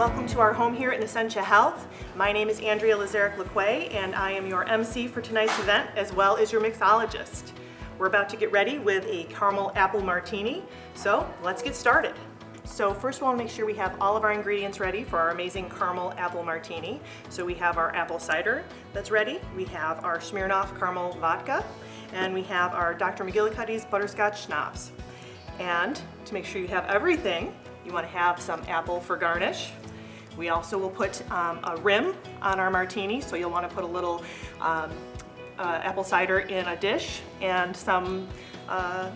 Welcome to our home here at Nascentia Health. My name is Andrea Lazarick-Laquay, and I am your MC for tonight's event, as well as your mixologist. We're about to get ready with a caramel apple martini, so let's get started. So first we want to make sure we have all of our ingredients ready for our amazing caramel apple martini. So we have our apple cider that's ready, we have our Smirnoff caramel vodka, and we have our Dr. McGillicuddy's butterscotch schnapps. And to make sure you have everything, you want to have some apple for garnish. We also will put a rim on our martini, so you'll want to put a little apple cider in a dish and some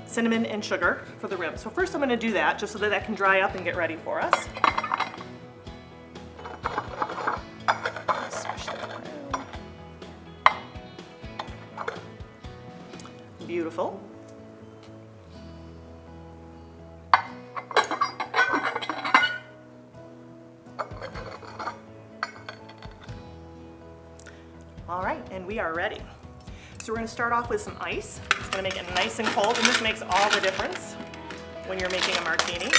cinnamon and sugar for the rim. So first I'm going to do that just so that can dry up and get ready for us. Swish that around. Beautiful. All right, and we are ready. So we're going to start off with some ice. It's going to make it nice and cold, and this makes all the difference when you're making a martini.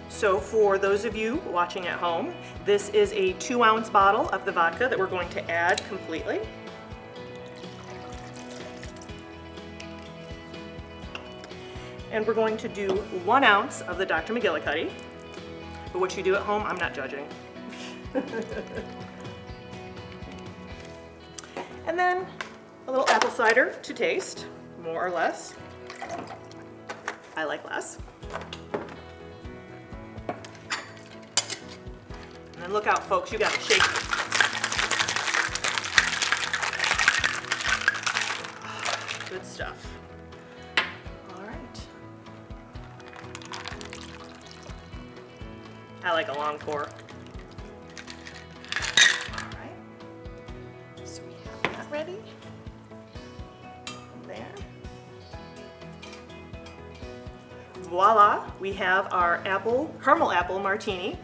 So for those of you watching at home, this is a 2-ounce bottle of the vodka that we're going to add completely. And we're going to do 1 ounce of the Dr. McGillicuddy. But what you do at home, I'm not judging. And then a little apple cider to taste, more or less. I like less. And then look out, folks, you gotta shake it. Good stuff. I like a long pour. All right, so we have that ready. There. Voila, we have our caramel apple martini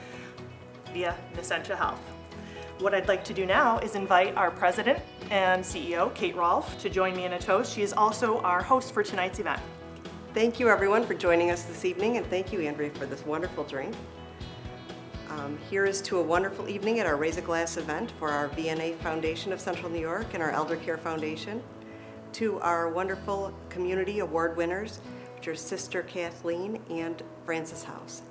via Nascentia Health. What I'd like to do now is invite our president and CEO, Kate Rolfe, to join me in a toast. She is also our host for tonight's event. Thank you everyone for joining us this evening, and thank you, Andrea, for this wonderful drink. Here is to a wonderful evening at our Raise a Glass event for our VNA Foundation of Central New York and our Elder Care Foundation. To our wonderful community award winners, which are Sister Kathleen and Francis House.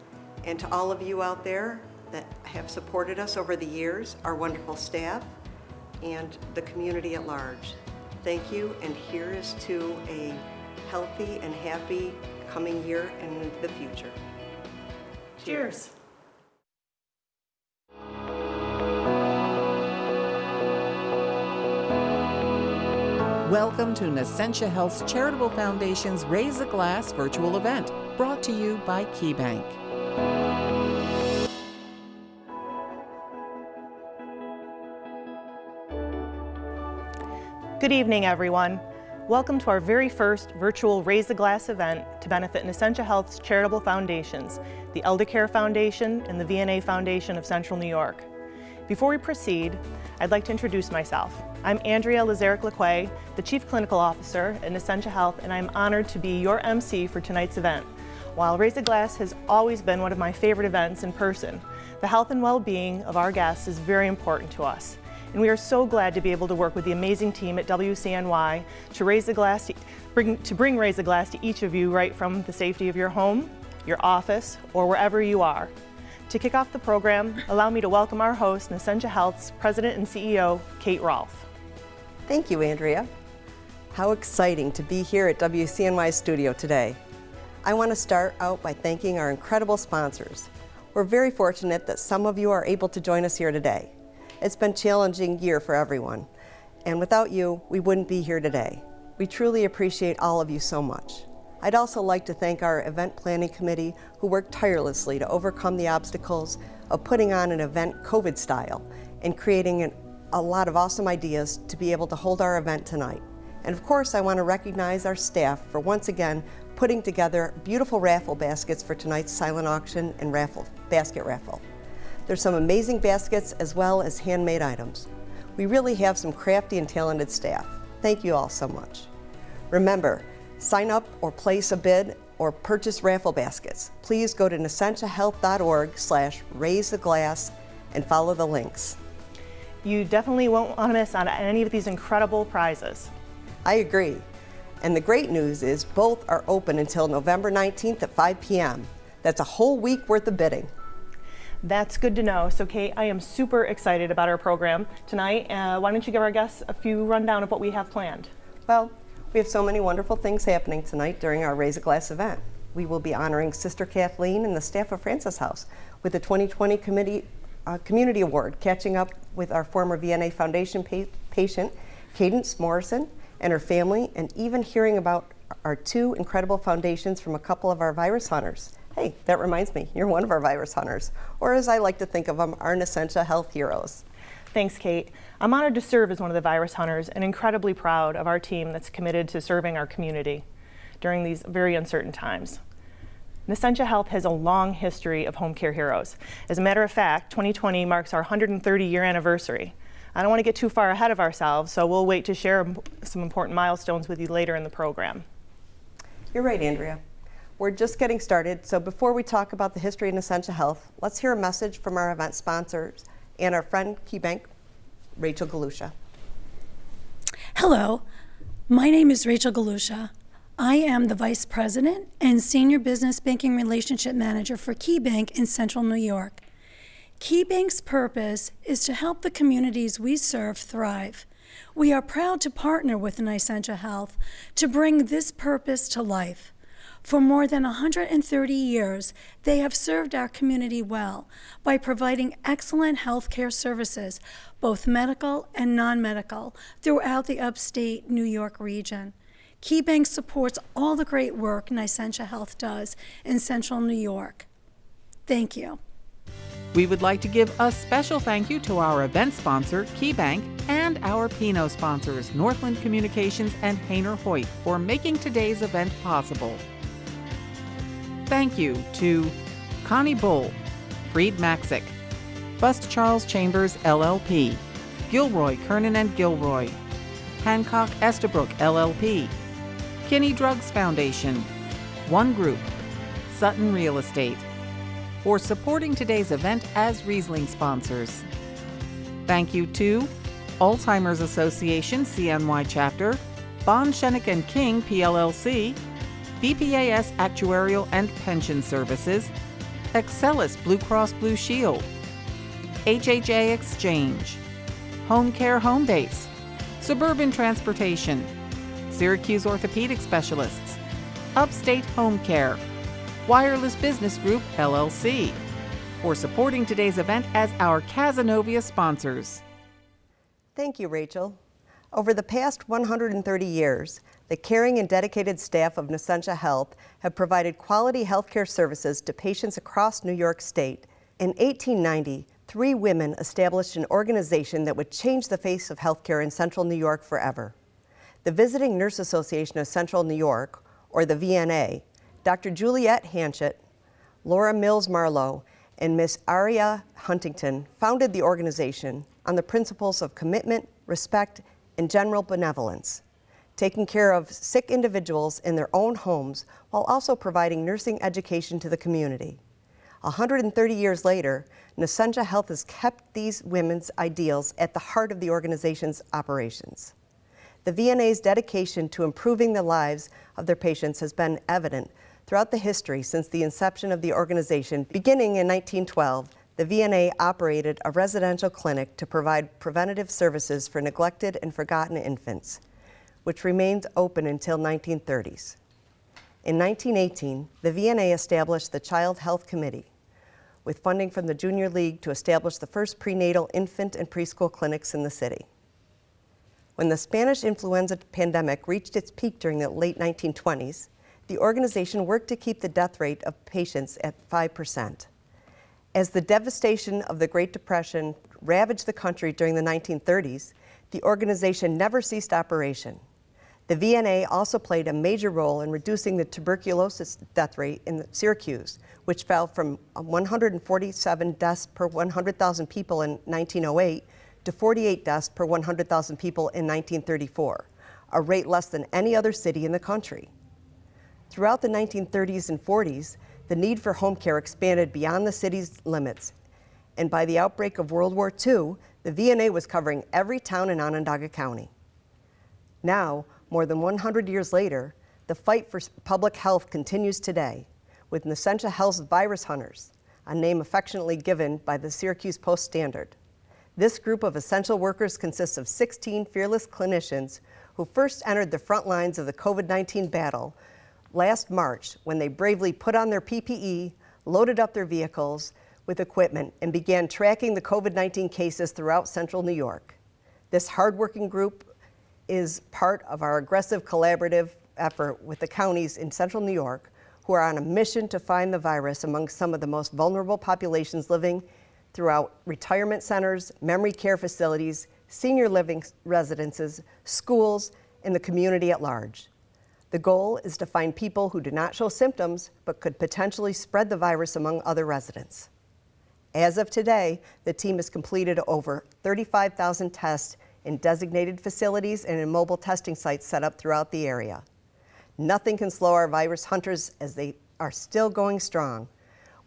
And to all of you out there that have supported us over the years, our wonderful staff, and the community at large. Thank you, and here is to a healthy and happy coming year and into the future. Cheers. Welcome to Nascentia Health's Charitable Foundation's Raise a Glass virtual event, brought to you by KeyBank. Good evening, everyone. Welcome to our very first virtual Raise a Glass event to benefit Nascentia Health's charitable foundations, the Elder Care Foundation and the VNA Foundation of Central New York. Before we proceed, I'd like to introduce myself. I'm Andrea Lazarick-Laquay, the Chief Clinical Officer at Nascentia Health, and I'm honored to be your MC for tonight's event. While Raise a Glass has always been one of my favorite events in person, the health and well-being of our guests is very important to us. And we are so glad to be able to work with the amazing team at WCNY to bring Raise a Glass to each of you right from the safety of your home, your office, or wherever you are. To kick off the program, allow me to welcome our host, Nascentia Health's President and CEO, Kate Rolfe. Thank you, Andrea. How exciting to be here at WCNY studio today. I want to start out by thanking our incredible sponsors. We're very fortunate that some of you are able to join us here today. It's been a challenging year for everyone, and without you, we wouldn't be here today. We truly appreciate all of you so much. I'd also like to thank our event planning committee who worked tirelessly to overcome the obstacles of putting on an event COVID style and creating a lot of awesome ideas to be able to hold our event tonight. And of course, I want to recognize our staff for once again putting together beautiful raffle baskets for tonight's silent auction and basket raffle. There's some amazing baskets as well as handmade items. We really have some crafty and talented staff. Thank you all so much. Remember, Sign up or place a bid or purchase raffle baskets. Please go to nascentiahealth.org/raisetheglass and follow the links. You definitely won't want to miss on any of these incredible prizes. I agree. And the great news is both are open until November 19th at 5 p.m. That's a whole week worth of bidding. That's good to know. So Kate, I am super excited about our program tonight. Why don't you give our guests a few rundown of what we have planned? Well, we have so many wonderful things happening tonight during our Raise a Glass event. We will be honoring Sister Kathleen and the staff of Francis House with the 2020 Community Award, catching up with our former VNA Foundation patient, Cadence Morrison, and her family, and even hearing about our two incredible foundations from a couple of our virus hunters. Hey, that reminds me, you're one of our virus hunters, or as I like to think of them, our Nascentia Health heroes. Thanks, Kate. I'm honored to serve as one of the virus hunters and incredibly proud of our team that's committed to serving our community during these very uncertain times. Nascentia Health has a long history of home care heroes. As a matter of fact, 2020 marks our 130-year anniversary. I don't want to get too far ahead of ourselves, so we'll wait to share some important milestones with you later in the program. You're right, Andrea. We're just getting started, so before we talk about the history of Nascentia Health, let's hear a message from our event sponsors and our friend KeyBank, Rachel Galusha. Hello, my name is Rachel Galusha. I am the Vice President and Senior Business Banking Relationship Manager for KeyBank in Central New York. KeyBank's purpose is to help the communities we serve thrive. We are proud to partner with Nascentia Health to bring this purpose to life. For more than 130 years, they have served our community well by providing excellent health care services, both medical and non-medical, throughout the upstate New York region. KeyBank supports all the great work Nascentia Health does in Central New York. Thank you. We would like to give a special thank you to our event sponsor, KeyBank, and our Pinot sponsors, Northland Communications and Hainer Hoyt, for making today's event possible. Thank you to Connie Bull, Freed Maxick, Bust Charles Chambers LLP, Gilroy Kernan and Gilroy, Hancock Estabrook LLP, Kinney Drugs Foundation, One Group, Sutton Real Estate, for supporting today's event as Riesling sponsors. Thank you to Alzheimer's Association CNY Chapter, Bond Shenick and King PLLC, BPAS Actuarial and Pension Services, Excelis Blue Cross Blue Shield, HHA Exchange, Home Care Home Base, Suburban Transportation, Syracuse Orthopedic Specialists, Upstate Home Care, Wireless Business Group LLC, for supporting today's event as our Cazenovia sponsors. Thank you, Rachel. Over the past 130 years, the caring and dedicated staff of Nascentia Health have provided quality healthcare services to patients across New York State. In 1890, 3 women established an organization that would change the face of healthcare in Central New York forever. The Visiting Nurse Association of Central New York, or the VNA, Dr. Juliette Hanchett, Laura Mills Marlowe, and Miss Aria Huntington founded the organization on the principles of commitment, respect, and general benevolence, taking care of sick individuals in their own homes while also providing nursing education to the community. 130 years later, Nascentia Health has kept these women's ideals at the heart of the organization's operations. The VNA's dedication to improving the lives of their patients has been evident throughout the history since the inception of the organization. Beginning in 1912, the VNA operated a residential clinic to provide preventative services for neglected and forgotten infants, which remained open until 1930s. In 1918, the VNA established the Child Health Committee, with funding from the Junior League to establish the first prenatal infant and preschool clinics in the city. When the Spanish influenza pandemic reached its peak during the late 1920s, the organization worked to keep the death rate of patients at 5%. As the devastation of the Great Depression ravaged the country during the 1930s, the organization never ceased operation. The VNA also played a major role in reducing the tuberculosis death rate in Syracuse, which fell from 147 deaths per 100,000 people in 1908 to 48 deaths per 100,000 people in 1934, a rate less than any other city in the country. Throughout the 1930s and 40s, the need for home care expanded beyond the city's limits, and by the outbreak of World War II, the VNA was covering every town in Onondaga County. Now, more than 100 years later, the fight for public health continues today with Nascentia Health's Virus Hunters, a name affectionately given by the Syracuse Post-Standard. This group of essential workers consists of 16 fearless clinicians who first entered the front lines of the COVID-19 battle last March when they bravely put on their PPE, loaded up their vehicles with equipment, and began tracking the COVID-19 cases throughout central New York. This hardworking group is part of our aggressive collaborative effort with the counties in central New York who are on a mission to find the virus among some of the most vulnerable populations living throughout retirement centers, memory care facilities, senior living residences, schools, and the community at large. The goal is to find people who do not show symptoms but could potentially spread the virus among other residents. As of today, the team has completed over 35,000 tests in designated facilities and in mobile testing sites set up throughout the area. Nothing can slow our virus hunters as they are still going strong.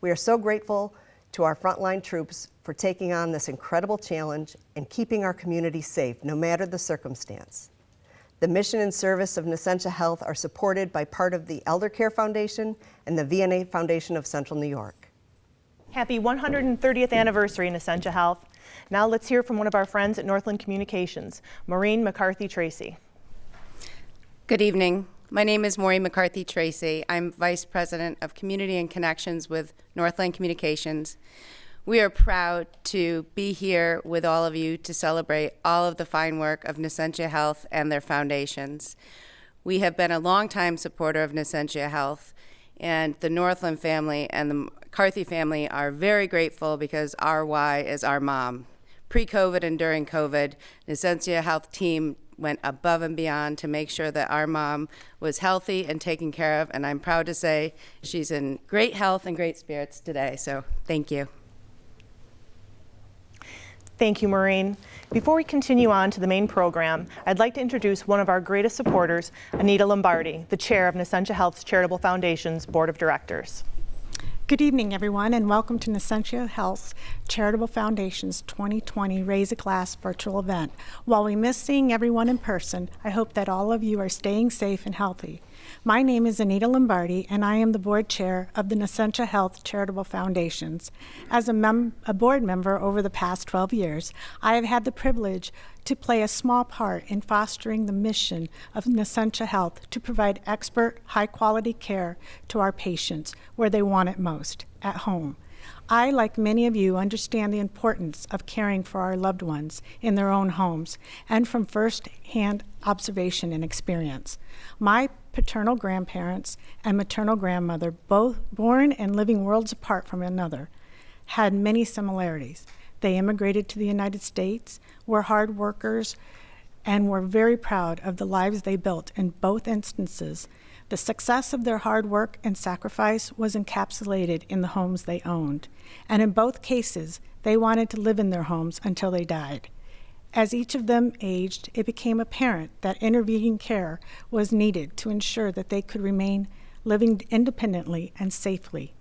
We are so grateful to our frontline troops for taking on this incredible challenge and keeping our community safe no matter the circumstance. The mission and service of Nascentia Health are supported by part of the Elder Care Foundation and the VNA Foundation of Central New York. Happy 130th anniversary, Nascentia Health. Now let's hear from one of our friends at Northland Communications, Maureen McCarthy-Tracy. Good evening. My name is Maureen McCarthy-Tracy. I'm Vice President of Community and Connections with Northland Communications. We are proud to be here with all of you to celebrate all of the fine work of Nascentia Health and their foundations. We have been a longtime supporter of Nascentia Health, and the Northland family and the McCarthy family are very grateful because our why is our mom. Pre-COVID and during COVID, Nascentia Health team went above and beyond to make sure that our mom was healthy and taken care of, and I'm proud to say she's in great health and great spirits today, so thank you. Thank you, Maureen. Before we continue on to the main program, I'd like to introduce one of our greatest supporters, Anita Lombardo, the chair of Nascentia Health's Charitable Foundation's Board of Directors. Good evening, everyone, and welcome to Nascentia Health's Charitable Foundation's 2020 Raise a Glass virtual event. While we miss seeing everyone in person, I hope that all of you are staying safe and healthy. My name is Anita Lombardo, and I am the board chair of the Nascentia Health Charitable Foundations. As a board member over the past 12 years, I have had the privilege to play a small part in fostering the mission of Nascentia Health to provide expert, high-quality care to our patients where they want it most, at home. I, like many of you, understand the importance of caring for our loved ones in their own homes and from first-hand observation and experience. My paternal grandparents and maternal grandmother, both born and living worlds apart from one another, had many similarities. They immigrated to the United States, were hard workers, and were very proud of the lives they built in both instances. The success of their hard work and sacrifice was encapsulated in the homes they owned, and in both cases, they wanted to live in their homes until they died. As each of them aged, it became apparent that intervening care was needed to ensure that they could remain living independently and safely.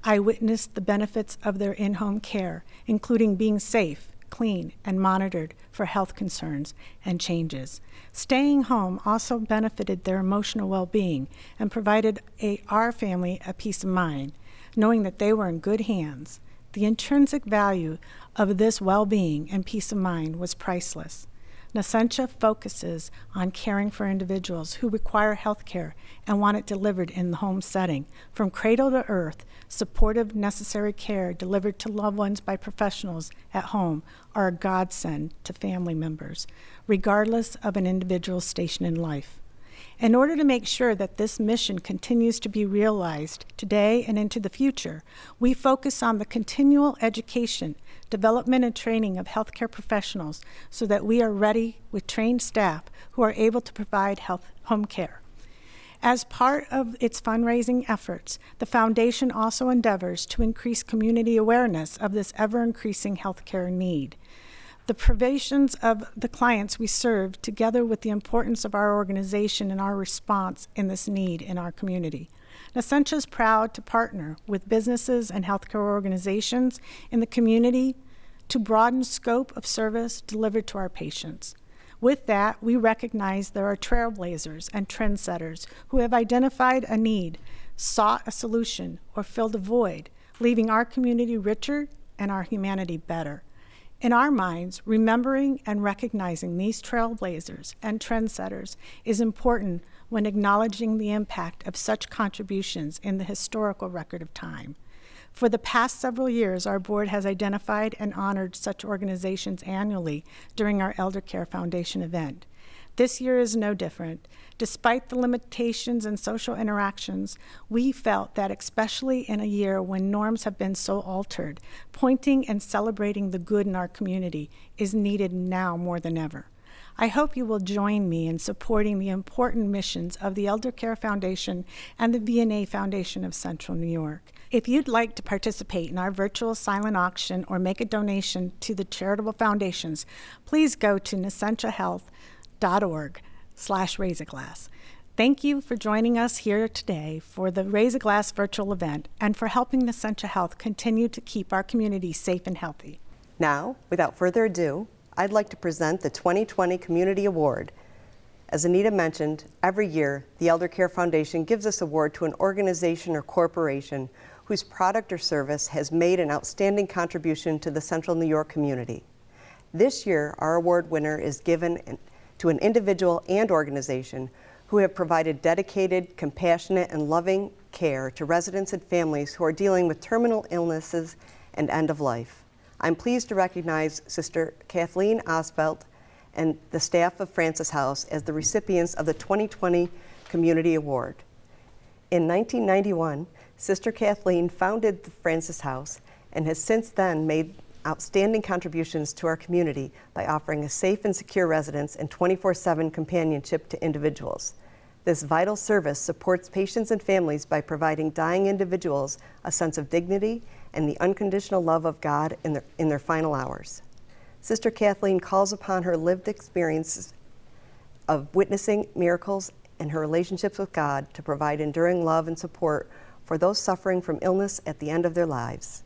I witnessed the benefits of their in-home care, including being safe, clean, and monitored for health concerns and changes. Staying home also benefited their emotional well-being and provided our family a peace of mind, knowing that they were in good hands. The intrinsic value of this well-being and peace of mind was priceless. Nascentia focuses on caring for individuals who require health care and want it delivered in the home setting. From cradle to earth, supportive, necessary care delivered to loved ones by professionals at home are a godsend to family members, regardless of an individual's station in life. In order to make sure that this mission continues to be realized today and into the future, we focus on the continual education, development, and training of healthcare professionals so that we are ready with trained staff who are able to provide home care. As part of its fundraising efforts, the foundation also endeavors to increase community awareness of this ever-increasing healthcare need. The privations of the clients we serve, together with the importance of our organization and our response in this need in our community. Nascentia is proud to partner with businesses and healthcare organizations in the community to broaden scope of service delivered to our patients. With that, we recognize there are trailblazers and trendsetters who have identified a need, sought a solution, or filled a void, leaving our community richer and our humanity better. In our minds, remembering and recognizing these trailblazers and trendsetters is important when acknowledging the impact of such contributions in the historical record of time. For the past several years, our board has identified and honored such organizations annually during our Elder Care Foundation event. This year is no different. Despite the limitations in social interactions, we felt that especially in a year when norms have been so altered, pointing and celebrating the good in our community is needed now more than ever. I hope you will join me in supporting the important missions of the Elder Care Foundation and the VNA Foundation of Central New York. If you'd like to participate in our virtual silent auction or make a donation to the charitable foundations, please go to nascentiahealth.org/raise-a-glass. Thank you for joining us here today for the Raise a Glass virtual event and for helping Nascentia Health continue to keep our community safe and healthy. Now, without further ado, I'd like to present the 2020 Community Award. As Anita mentioned, every year, the Elder Care Foundation gives this award to an organization or corporation whose product or service has made an outstanding contribution to the Central New York community. This year, our award winner is given to an individual and organization who have provided dedicated, compassionate, and loving care to residents and families who are dealing with terminal illnesses and end of life. I'm pleased to recognize Sister Kathleen Osbelt and the staff of Francis House as the recipients of the 2020 Community Award. In 1991, Sister Kathleen founded the Francis House and has since then made outstanding contributions to our community by offering a safe and secure residence and 24/7 companionship to individuals. This vital service supports patients and families by providing dying individuals a sense of dignity and the unconditional love of God in their final hours. Sister Kathleen calls upon her lived experiences of witnessing miracles and her relationships with God to provide enduring love and support for those suffering from illness at the end of their lives.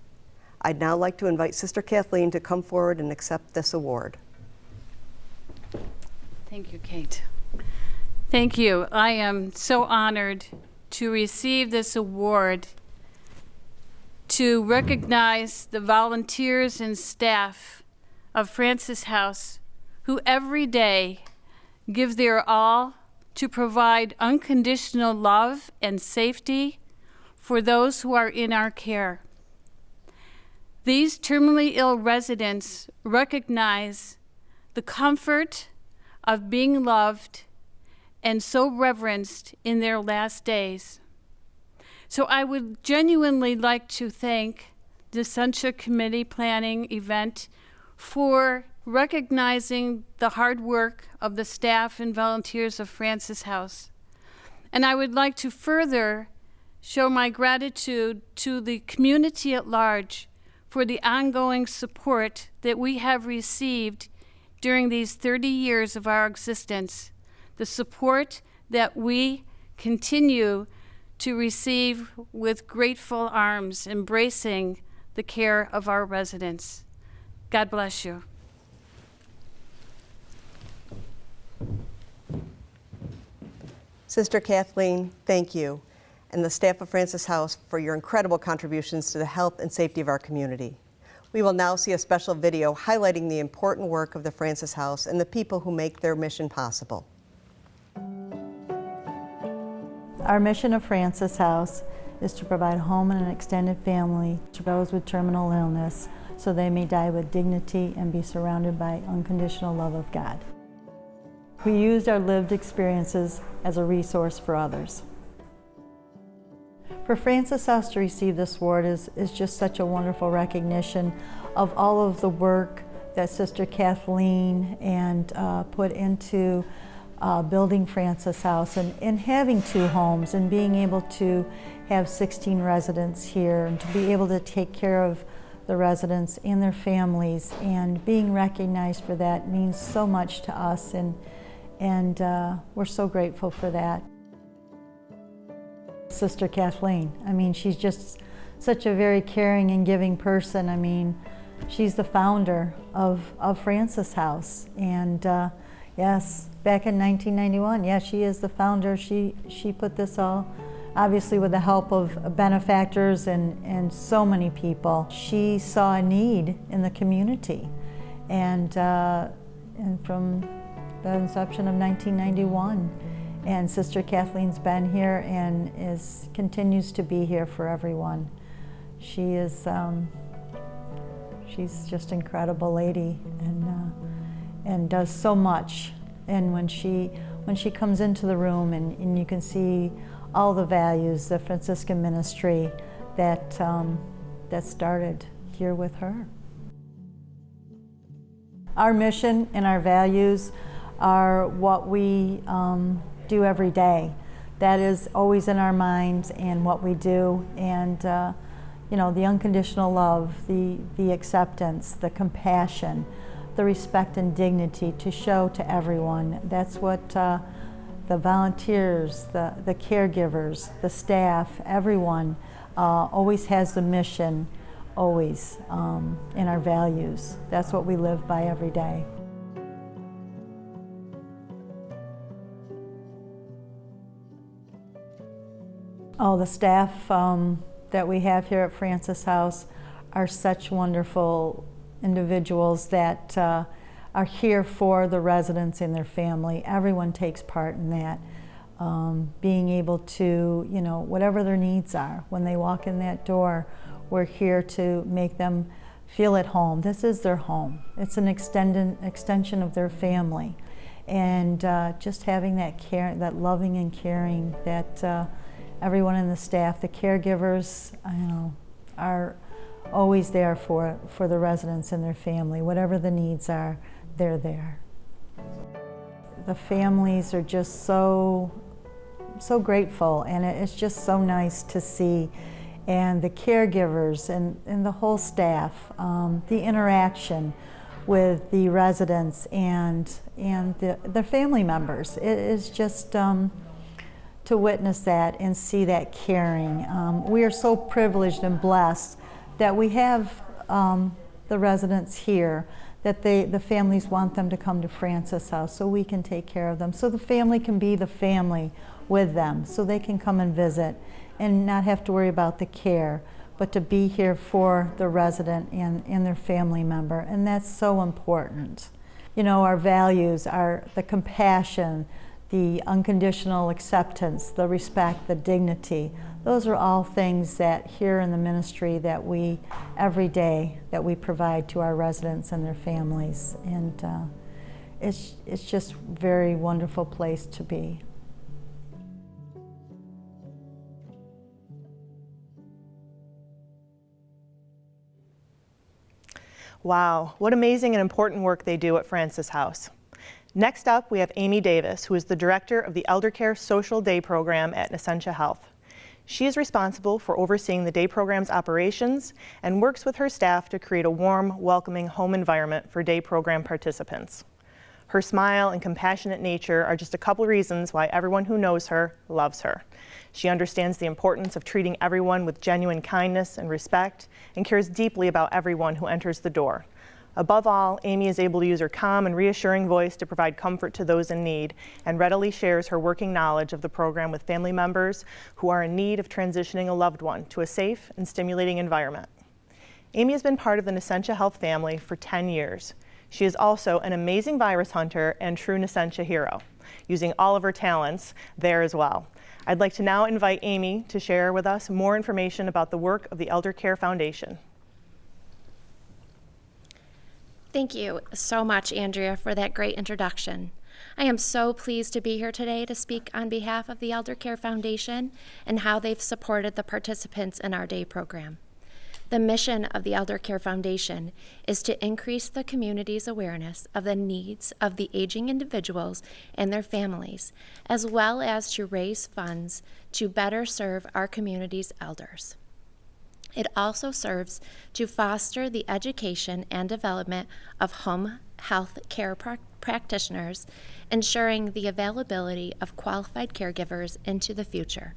I'd now like to invite Sister Kathleen to come forward and accept this award. Thank you, Kate. Thank you. I am so honored to receive this award to recognize the volunteers and staff of Francis House who every day give their all to provide unconditional love and safety for those who are in our care. These terminally ill residents recognize the comfort of being loved and so reverenced in their last days. So I would genuinely like to thank the Nascentia Committee Planning event for recognizing the hard work of the staff and volunteers of Francis House. And I would like to further show my gratitude to the community at large for the ongoing support that we have received during these 30 years of our existence, the support that we continue to receive with grateful arms, embracing the care of our residents. God bless you. Sister Kathleen, thank you, and the staff of Francis House for your incredible contributions to the health and safety of our community. We will now see a special video highlighting the important work of the Francis House and the people who make their mission possible. Our mission of Francis House is to provide home and an extended family to those with terminal illness so they may die with dignity and be surrounded by unconditional love of God. We used our lived experiences as a resource for others. For Francis House to receive this award is just such a wonderful recognition of all of the work that Sister Kathleen put into building Francis House and having 2 homes and being able to have 16 residents here and to be able to take care of the residents and their families, and being recognized for that means so much to us, and we're so grateful for that. Sister Kathleen, I mean, she's just such a very caring and giving person. I mean, she's the founder of Francis House, and yes, back in 1991, yeah, she is the founder. She put this all, obviously with the help of benefactors and so many people. She saw a need in the community, and from the inception of 1991, and Sister Kathleen's been here and continues to be here for everyone. She is she's just an incredible lady, and does so much. And when she comes into the room, and you can see all the values, the Franciscan ministry that started here with her. Our mission and our values are what we do every day. That is always in our minds and what we do. And you know, the unconditional love, the acceptance, the compassion, the respect and dignity to show to everyone. That's what the volunteers, the caregivers, the staff, everyone always has the mission, always in our values. That's what we live by every day. Oh, the staff that we have here at Francis House are such wonderful individuals that are here for the residents and their family. Everyone takes part in that. Being able to, you know, whatever their needs are, when they walk in that door, we're here to make them feel at home. This is their home. It's an extension of their family. And just having that care, that loving and caring, that everyone in the staff, the caregivers, you know, are always there for the residents and their family. Whatever the needs are, they're there. The families are just so grateful, and it's just so nice to see. And the caregivers and the whole staff, the interaction with the residents and their family members. It is just to witness that and see that caring. We are so privileged and blessed that we have the residents here, that the families want them to come to Francis House so we can take care of them, so the family can be the family with them, so they can come and visit and not have to worry about the care, but to be here for the resident and their family member. And that's so important. You know, our values are the compassion, the unconditional acceptance, the respect, the dignity. Those are all things that here in the ministry that we, every day, that we provide to our residents and their families. And it's just a very wonderful place to be. Wow, what amazing and important work they do at Francis House. Next up, we have Amy Davis, who is the director of the Elder Care Social Day Program at Nascentia Health. She is responsible for overseeing the day program's operations and works with her staff to create a warm, welcoming home environment for day program participants. Her smile and compassionate nature are just a couple reasons why everyone who knows her loves her. She understands the importance of treating everyone with genuine kindness and respect, and cares deeply about everyone who enters the door. Above all, Amy is able to use her calm and reassuring voice to provide comfort to those in need, and readily shares her working knowledge of the program with family members who are in need of transitioning a loved one to a safe and stimulating environment. Amy has been part of the Nascentia Health family for 10 years. She is also an amazing virus hunter and true Nascentia hero, using all of her talents there as well. I'd like to now invite Amy to share with us more information about the work of the Elder Care Foundation. Thank you so much, Andrea, for that great introduction. I am so pleased to be here today to speak on behalf of the Elder Care Foundation and how they've supported the participants in our day program. The mission of the Elder Care Foundation is to increase the community's awareness of the needs of the aging individuals and their families, as well as to raise funds to better serve our community's elders. It also serves to foster the education and development of home health care practitioners, ensuring the availability of qualified caregivers into the future.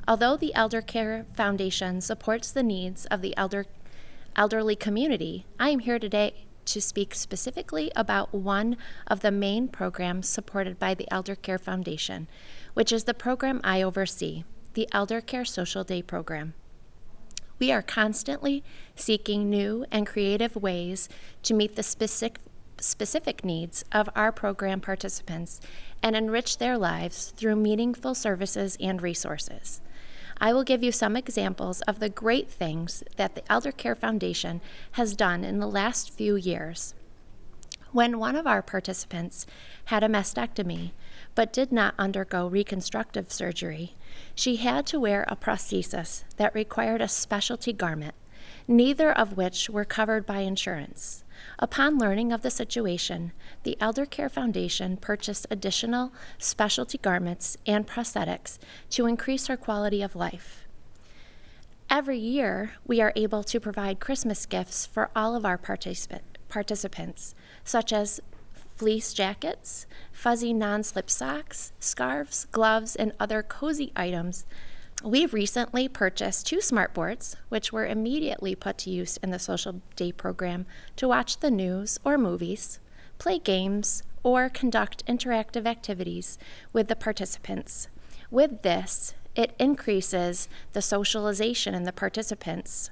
Although the Elder Care Foundation supports the needs of the elderly community, I am here today to speak specifically about one of the main programs supported by the Elder Care Foundation, which is the program I oversee, the Elder Care Social Day program. We are constantly seeking new and creative ways to meet the specific needs of our program participants and enrich their lives through meaningful services and resources. I will give you some examples of the great things that the Elder Care Foundation has done in the last few years. When one of our participants had a mastectomy but did not undergo reconstructive surgery, she had to wear a prosthesis that required a specialty garment, neither of which were covered by insurance. Upon learning of the situation, the Elder Care Foundation purchased additional specialty garments and prosthetics to increase her quality of life. Every year, we are able to provide Christmas gifts for all of our participants, such as fleece jackets, fuzzy non-slip socks, scarves, gloves, and other cozy items. We've recently purchased 2 smartboards, which were immediately put to use in the Social Day program to watch the news or movies, play games, or conduct interactive activities with the participants. With this, it increases the socialization in the participants.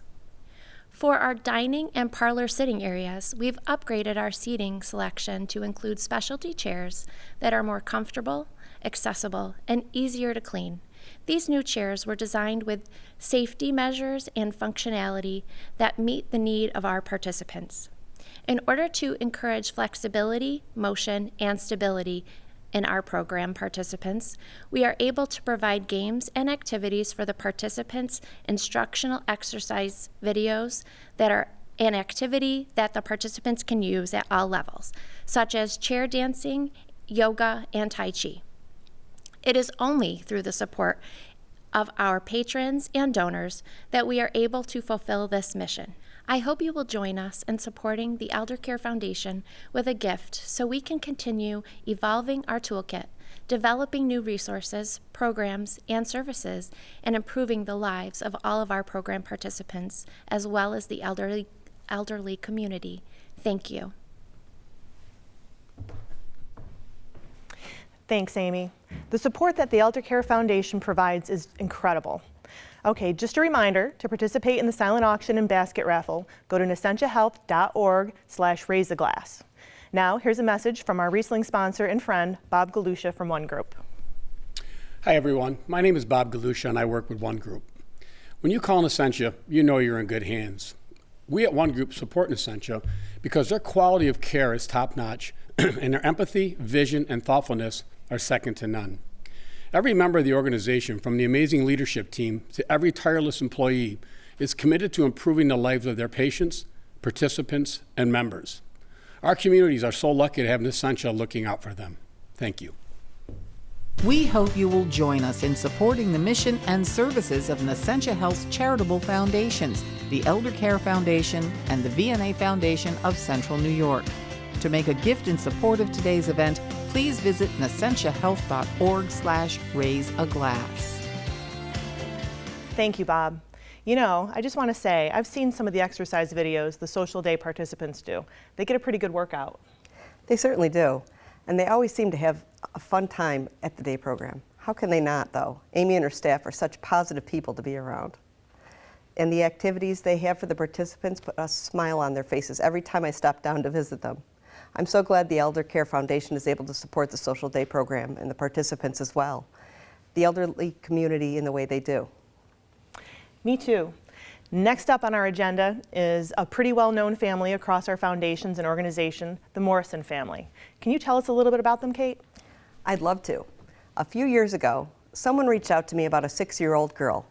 For our dining and parlor sitting areas, we've upgraded our seating selection to include specialty chairs that are more comfortable, accessible, and easier to clean. These new chairs were designed with safety measures and functionality that meet the need of our participants. In order to encourage flexibility, motion, and stability in our program participants, we are able to provide games and activities for the participants, instructional exercise videos that are an activity that the participants can use at all levels, such as chair dancing, yoga, and Tai Chi. It is only through the support of our patrons and donors that we are able to fulfill this mission. I hope you will join us in supporting the Elder Care Foundation with a gift so we can continue evolving our toolkit, developing new resources, programs, and services, and improving the lives of all of our program participants, as well as the elderly community. Thank you. Thanks, Amy. The support that the Elder Care Foundation provides is incredible. Okay, just a reminder, to participate in the silent auction and basket raffle, go to nascentiahealth.org/raiseaglass. Now, here's a message from our Riesling sponsor and friend, Bob Galusha from One Group. Hi, everyone. My name is Bob Galusha, and I work with One Group. When you call Nascentia, you know you're in good hands. We at One Group support Nascentia because their quality of care is top-notch, and their empathy, vision, and thoughtfulness are second to none. Every member of the organization, from the amazing leadership team to every tireless employee, is committed to improving the lives of their patients, participants, and members. Our communities are so lucky to have Nascentia looking out for them. Thank you. We hope you will join us in supporting the mission and services of Nascentia Health's charitable foundations, the Elder Care Foundation and the VNA Foundation of Central New York. To make a gift in support of today's event, please visit nascentiahealth.org/raiseaglass. Thank you, Bob. You know, I just want to say, I've seen some of the exercise videos the Social Day participants do. They get a pretty good workout. They certainly do. And they always seem to have a fun time at the day program. How can they not, though? Amy and her staff are such positive people to be around. And the activities they have for the participants put a smile on their faces every time I stop down to visit them. I'm so glad the Elder Care Foundation is able to support the Social Day program and the participants as well, the elderly community in the way they do. Me too. Next up on our agenda is a pretty well-known family across our foundations and organization, the Morrison family. Can you tell us a little bit about them, Kate? I'd love to. A few years ago, someone reached out to me about a 6-year-old girl,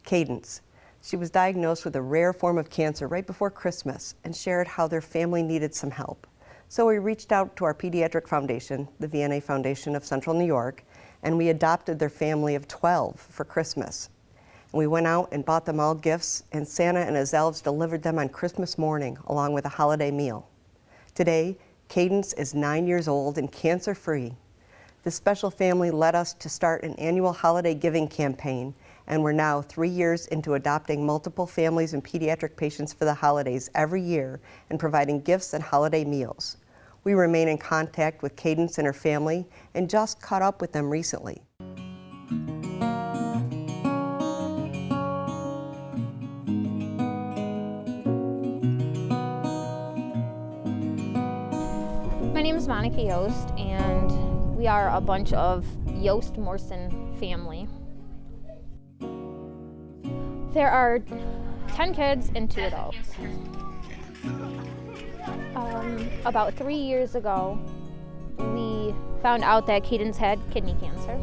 Cadence. She was diagnosed with a rare form of cancer right before Christmas and shared how their family needed some help. So we reached out to our pediatric foundation, the VNA Foundation of Central New York, and we adopted their family of 12 for Christmas. And we went out and bought them all gifts, and Santa and his elves delivered them on Christmas morning, along with a holiday meal. Today, Cadence is 9 years old and cancer-free. This special family led us to start an annual holiday giving campaign, and we're now 3 years into adopting multiple families and pediatric patients for the holidays every year and providing gifts and holiday meals. We remain in contact with Cadence and her family and just caught up with them recently. My name is Monica Yost, and we are a bunch of Yost-Morrison family. There are 10 kids and 2 adults. About 3 years ago, we found out that Cadence had kidney cancer,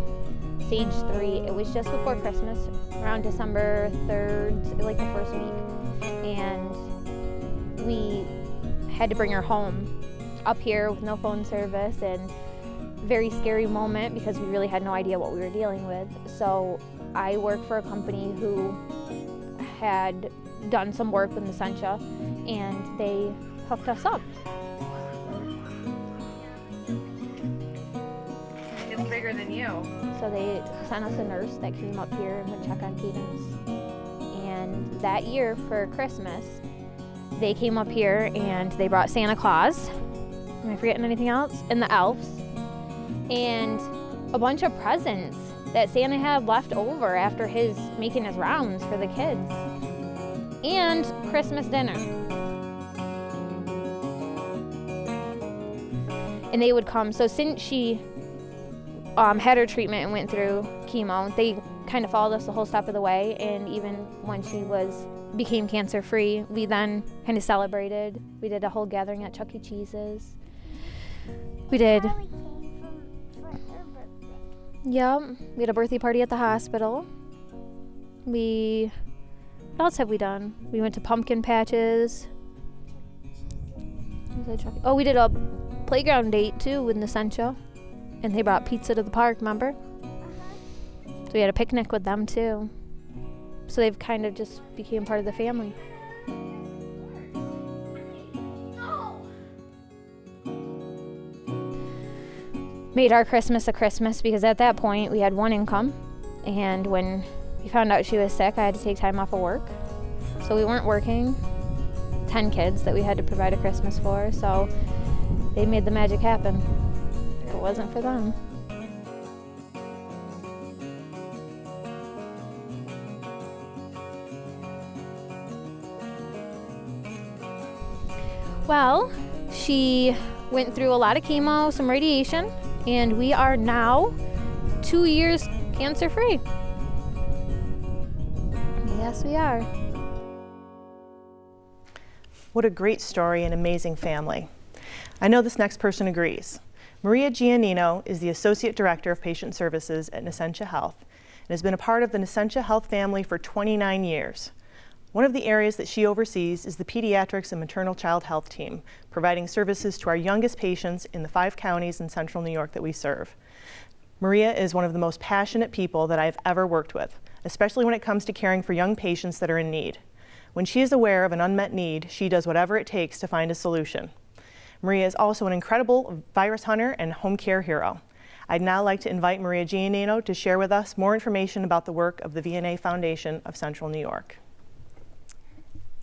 stage 3. It was just before Christmas, around December 3rd, like the first week. And we had to bring her home up here with no phone service, and very scary moment because we really had no idea what we were dealing with. So I work for a company who had done some work with Nascentia, and they hooked us up. It's bigger than you. So they sent us a nurse that came up here and would check on Cadence. And that year for Christmas, they came up here and they brought Santa Claus. Am I forgetting anything else? And the elves. And a bunch of presents that Santa had left over after making his rounds for the kids. And Christmas dinner. And they would come. So since she had her treatment and went through chemo, they kind of followed us the whole step of the way. And even when she became cancer-free, we then kind of celebrated. We did a whole gathering at Chuck E. Cheese's. We did. Yeah, we had a birthday party at the hospital. What else have we done? We went to pumpkin patches. Oh, we did a playground date too with Nascentia, and they brought pizza to the park, remember? So we had a picnic with them too. So they've kind of just became part of the family. Made our Christmas a Christmas because at that point we had one income, and when we found out she was sick, I had to take time off of work. So we weren't working. 10 kids that we had to provide a Christmas for, so they made the magic happen. If it wasn't for them. Well, she went through a lot of chemo, some radiation, and we are now 2 years cancer-free. Yes, we are. What a great story and amazing family. I know this next person agrees. Maria Giannino is the Associate Director of Patient Services at Nascentia Health and has been a part of the Nascentia Health family for 29 years. One of the areas that she oversees is the Pediatrics and Maternal Child Health team, providing services to our youngest patients in the 5 counties in central New York that we serve. Maria is one of the most passionate people that I've ever worked with, especially when it comes to caring for young patients that are in need. When she is aware of an unmet need, she does whatever it takes to find a solution. Maria is also an incredible virus hunter and home care hero. I'd now like to invite Maria Giannino to share with us more information about the work of the VNA Foundation of Central New York.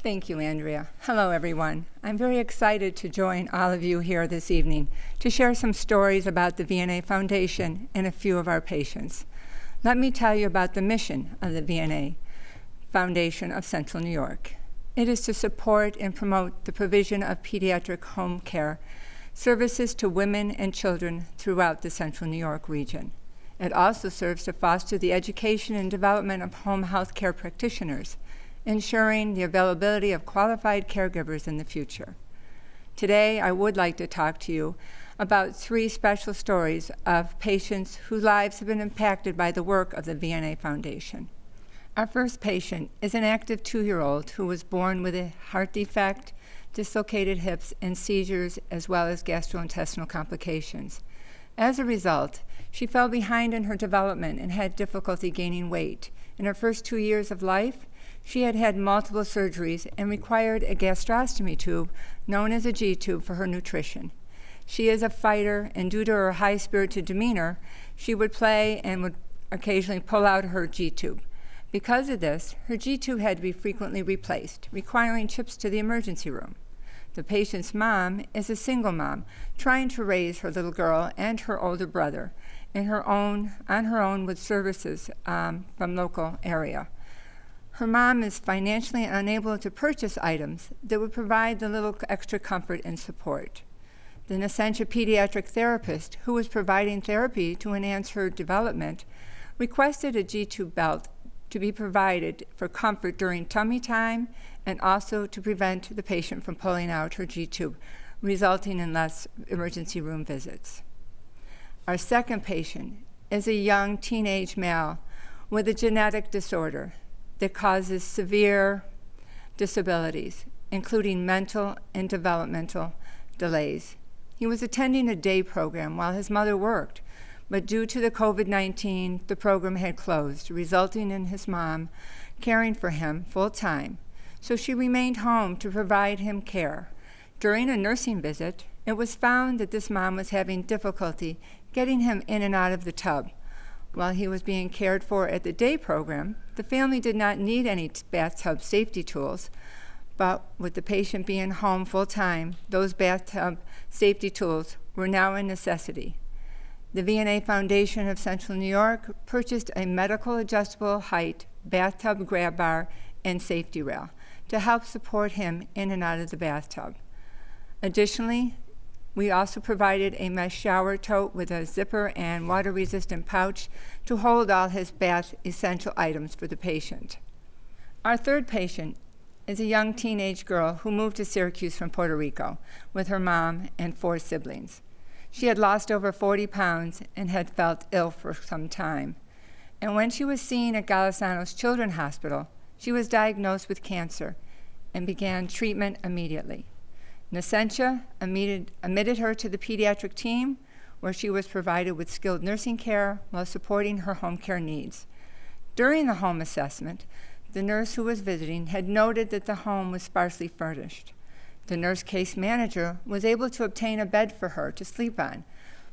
Thank you, Andrea. Hello, everyone. I'm very excited to join all of you here this evening to share some stories about the VNA Foundation and a few of our patients. Let me tell you about the mission of the VNA Foundation of Central New York. It is to support and promote the provision of pediatric home care services to women and children throughout the Central New York region. It also serves to foster the education and development of home health care practitioners, ensuring the availability of qualified caregivers in the future. Today, I would like to talk to you about 3 special stories of patients whose lives have been impacted by the work of the VNA Foundation. Our first patient is an active 2-year-old who was born with a heart defect, dislocated hips, and seizures, as well as gastrointestinal complications. As a result, she fell behind in her development and had difficulty gaining weight, In her first 2 years of life, she had had multiple surgeries and required a gastrostomy tube known as a G-tube for her nutrition. She is a fighter, and due to her high-spirited demeanor, she would play and would occasionally pull out her G-tube. Because of this, her G-tube had to be frequently replaced, requiring trips to the emergency room. The patient's mom is a single mom, trying to raise her little girl and her older brother on her own with services from local area. Her mom is financially unable to purchase items that would provide the little extra comfort and support. The Nascentia pediatric therapist, who was providing therapy to enhance her development, requested a G-tube belt to be provided for comfort during tummy time and also to prevent the patient from pulling out her G-tube, resulting in less emergency room visits. Our second patient is a young teenage male with a genetic disorder that causes severe disabilities, including mental and developmental delays. He was attending a day program while his mother worked, but due to the COVID-19, the program had closed, resulting in his mom caring for him full-time. So she remained home to provide him care. During a nursing visit, it was found that this mom was having difficulty getting him in and out of the tub. While he was being cared for at the day program, the family did not need any bathtub safety tools, but with the patient being home full-time, those bathtub safety tools were now a necessity. The VNA Foundation of Central New York purchased a medical adjustable height bathtub grab bar and safety rail to help support him in and out of the bathtub. Additionally, we also provided a mesh shower tote with a zipper and water-resistant pouch to hold all his bath essential items for the patient. Our third patient is a young teenage girl who moved to Syracuse from Puerto Rico with her mom and 4 siblings. She had lost over 40 pounds and had felt ill for some time. And when she was seen at Golisano's Children's Hospital, she was diagnosed with cancer and began treatment immediately. Nascentia admitted her to the pediatric team, where she was provided with skilled nursing care while supporting her home care needs. During the home assessment, the nurse who was visiting had noted that the home was sparsely furnished. The nurse case manager was able to obtain a bed for her to sleep on,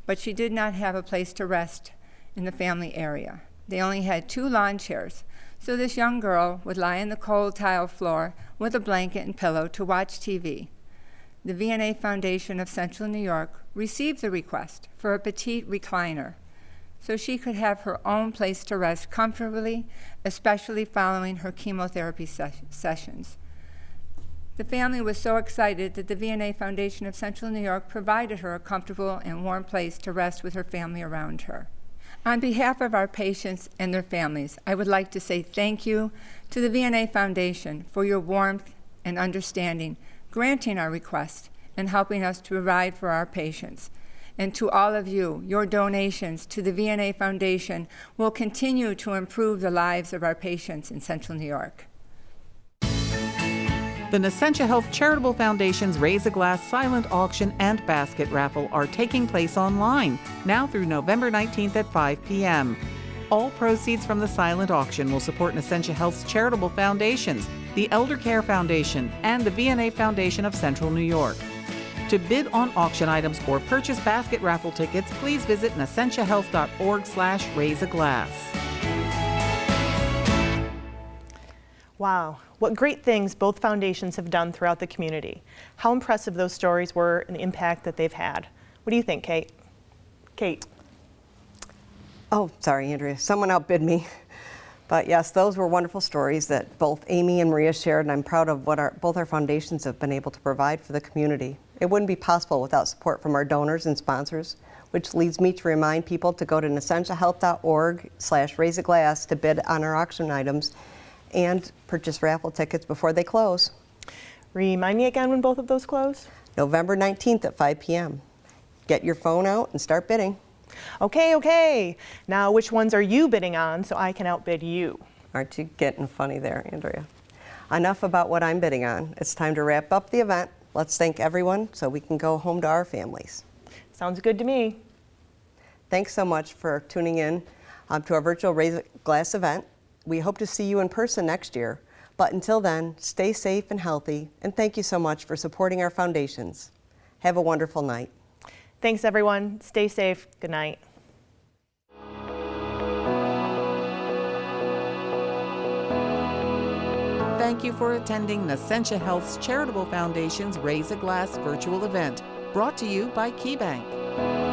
but she did not have a place to rest in the family area. They only had 2 lawn chairs, so this young girl would lie on the cold tile floor with a blanket and pillow to watch TV. The VNA Foundation of Central New York received the request for a petite recliner so she could have her own place to rest comfortably, especially following her chemotherapy sessions. The family was so excited that the VNA Foundation of Central New York provided her a comfortable and warm place to rest with her family around her. On behalf of our patients and their families, I would like to say thank you to the VNA Foundation for your warmth and understanding, granting our request and helping us to provide for our patients. And to all of you, your donations to the VNA Foundation will continue to improve the lives of our patients in Central New York. The Nascentia Health Charitable Foundation's Raise a Glass silent auction and basket raffle are taking place online, now through November 19th at 5 p.m. All proceeds from the silent auction will support Nascentia Health's charitable foundations, the Elder Care Foundation, and the VNA Foundation of Central New York. To bid on auction items or purchase basket raffle tickets, please visit nascentiahealth.org/raiseaglass. Wow, what great things both foundations have done throughout the community. How impressive those stories were and the impact that they've had. What do you think, Kate? Kate? Oh, sorry, Andrea. Someone outbid me. But yes, those were wonderful stories that both Amy and Maria shared, and I'm proud of what both our foundations have been able to provide for the community. It wouldn't be possible without support from our donors and sponsors, which leads me to remind people to go to nascentiahealth.org/raiseaglass to bid on our auction items and purchase raffle tickets before they close. Remind me again when both of those close? November 19th at 5 p.m. Get your phone out and start bidding. Okay. Now, which ones are you bidding on so I can outbid you? Aren't you getting funny there, Andrea? Enough about what I'm bidding on. It's time to wrap up the event. Let's thank everyone so we can go home to our families. Sounds good to me. Thanks so much for tuning in to our virtual Raise a Glass event. We hope to see you in person next year, but until then, stay safe and healthy, and thank you so much for supporting our foundations. Have a wonderful night. Thanks, everyone. Stay safe. Good night. Thank you for attending Nascentia Health's Charitable Foundation's Raise a Glass virtual event, brought to you by KeyBank.